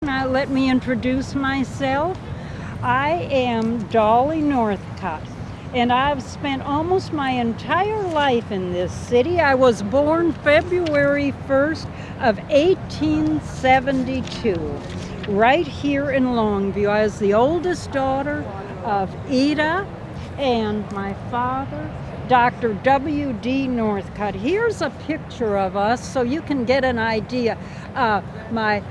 Now let me introduce myself. I am Dolly Northcott, and I've spent almost my entire life in this city. I was born February 1st of 1872, right here in Longview. I was the oldest daughter of Ida and my father, Dr. W.D. Northcott. Here's a picture of us so you can get an idea. My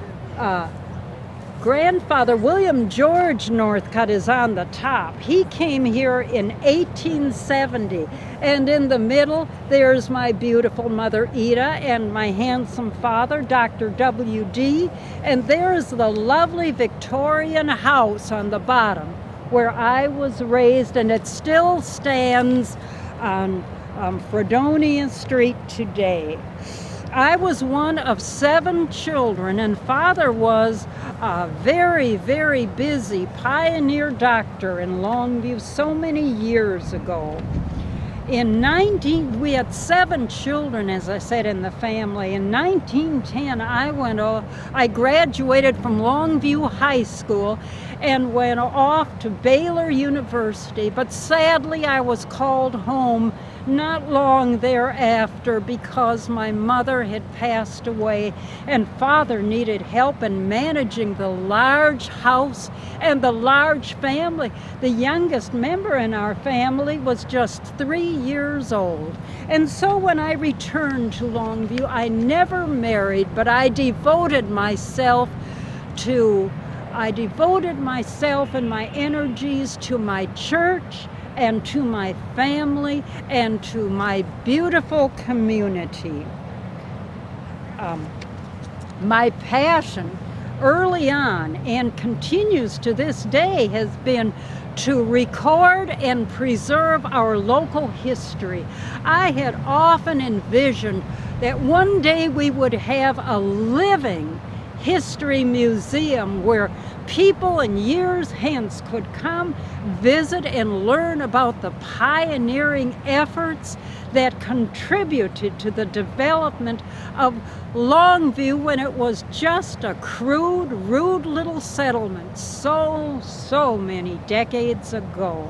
grandfather, William George Northcott, is on the top. He came here in 1870. And in the middle, there's my beautiful mother, Ida, and my handsome father, Dr. W.D. And there's the lovely Victorian house on the bottom where I was raised, and it still stands on Fredonia Street today. I was one of 7 children, and Father was a very, very busy pioneer doctor in Longview so many years ago. We had 7 children, as I said, in the family. In 1910, I graduated from Longview High School and went off to Baylor University, but sadly I was called home not long thereafter because my mother had passed away and Father needed help in managing the large house and the large family. The youngest member in our family was just 3 years old. And so when I returned to Longview, I never married, but I devoted myself and my energies to my church and to my family and to my beautiful community. My passion early on and continues to this day has been to record and preserve our local history. I had often envisioned that one day we would have a living history museum where people in years hence could come, visit, and learn about the pioneering efforts that contributed to the development of Longview when it was just a crude, rude little settlement so many decades ago.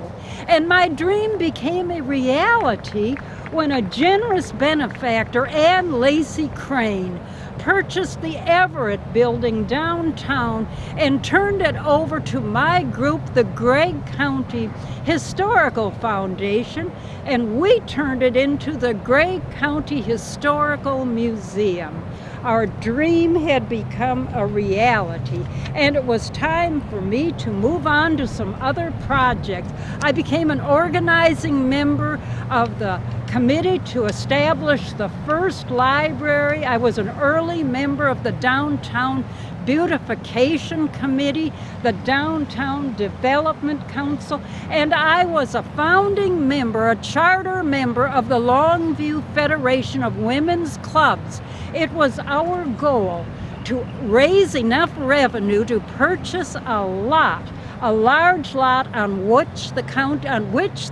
And my dream became a reality when a generous benefactor, Ann Lacey Crane, purchased the Everett building downtown and turned it over to my group, the Gregg County Historical Foundation, and we turned it into the Gregg County Historical Museum. Our dream had become a reality, and it was time for me to move on to some other projects. I became an organizing member of the committee to establish the first library. I was an early member of the Downtown Beautification Committee, the Downtown Development Council, and I was a founding member, a charter member of the Longview Federation of Women's Clubs. It was our goal to raise enough revenue to purchase a large lot on which the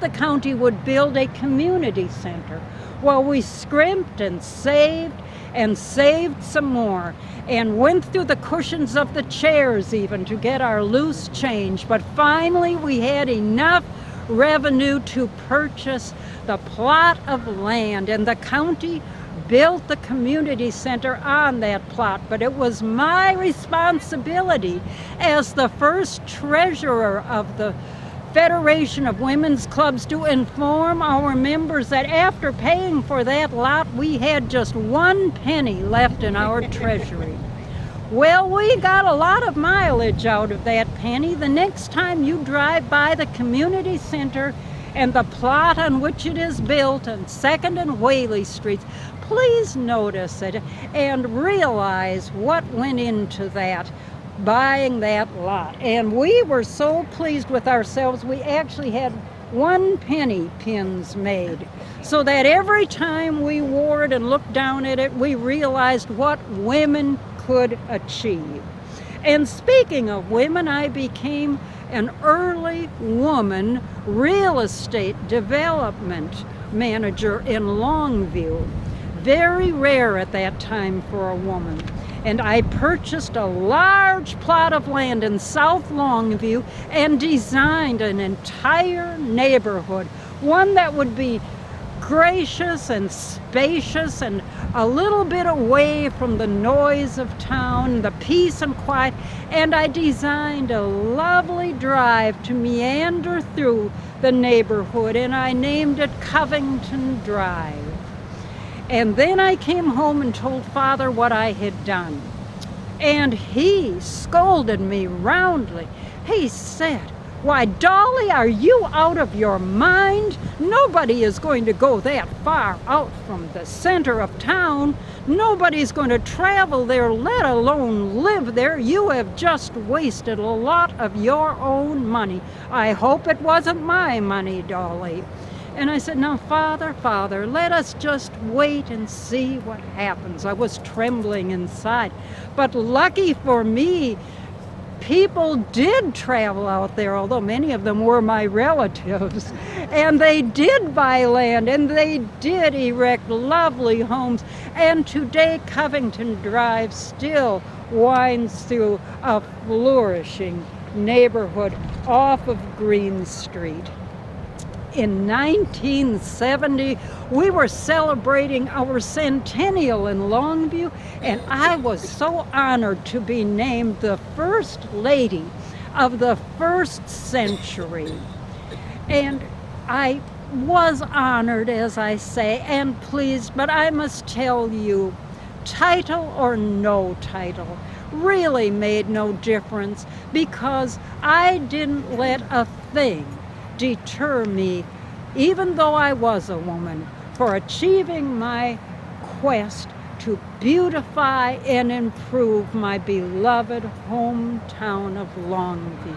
county would build a community center. Well, we scrimped and saved some more and went through the cushions of the chairs even to get our loose change. But finally we had enough revenue to purchase the plot of land, and the county built the community center on that plot. But it was my responsibility as the first treasurer of the Federation of Women's Clubs to inform our members that after paying for that lot, we had just 1 penny left in our treasury. Well, we got a lot of mileage out of that penny. The next time you drive by the community center and the plot on which it is built on 2nd and Whaley Streets, please notice it and realize what went into that, buying that lot. And we were so pleased with ourselves, we actually had 1 penny pins made, so that every time we wore it and looked down at it, we realized what women could achieve. And speaking of women, I became an early woman real estate development manager in Longview. Very rare at that time for a woman. And I purchased a large plot of land in South Longview and designed an entire neighborhood, one that would be gracious and spacious and a little bit away from the noise of town, the peace and quiet. And I designed a lovely drive to meander through the neighborhood, and I named it Covington Drive. And then I came home and told Father what I had done. And he scolded me roundly. He said, "Why, Dolly, are you out of your mind? Nobody is going to go that far out from the center of town. Nobody's going to travel there, let alone live there. You have just wasted a lot of your own money." I hope it wasn't my money, Dolly. And I said, "Now, Father, let us just wait and see what happens." I was trembling inside. But lucky for me, people did travel out there, although many of them were my relatives. And they did buy land, and they did erect lovely homes. And today, Covington Drive still winds through a flourishing neighborhood off of Green Street. In 1970, we were celebrating our centennial in Longview, and I was so honored to be named the First Lady of the first century. And I was honored, as I say, and pleased, but I must tell you, title or no title really made no difference, because I didn't let a thing deter me, even though I was a woman, for achieving my quest to beautify and improve my beloved hometown of Longview.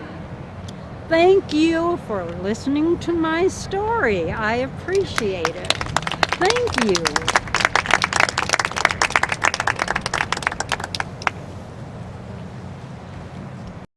Thank you for listening to my story. I appreciate it. Thank you.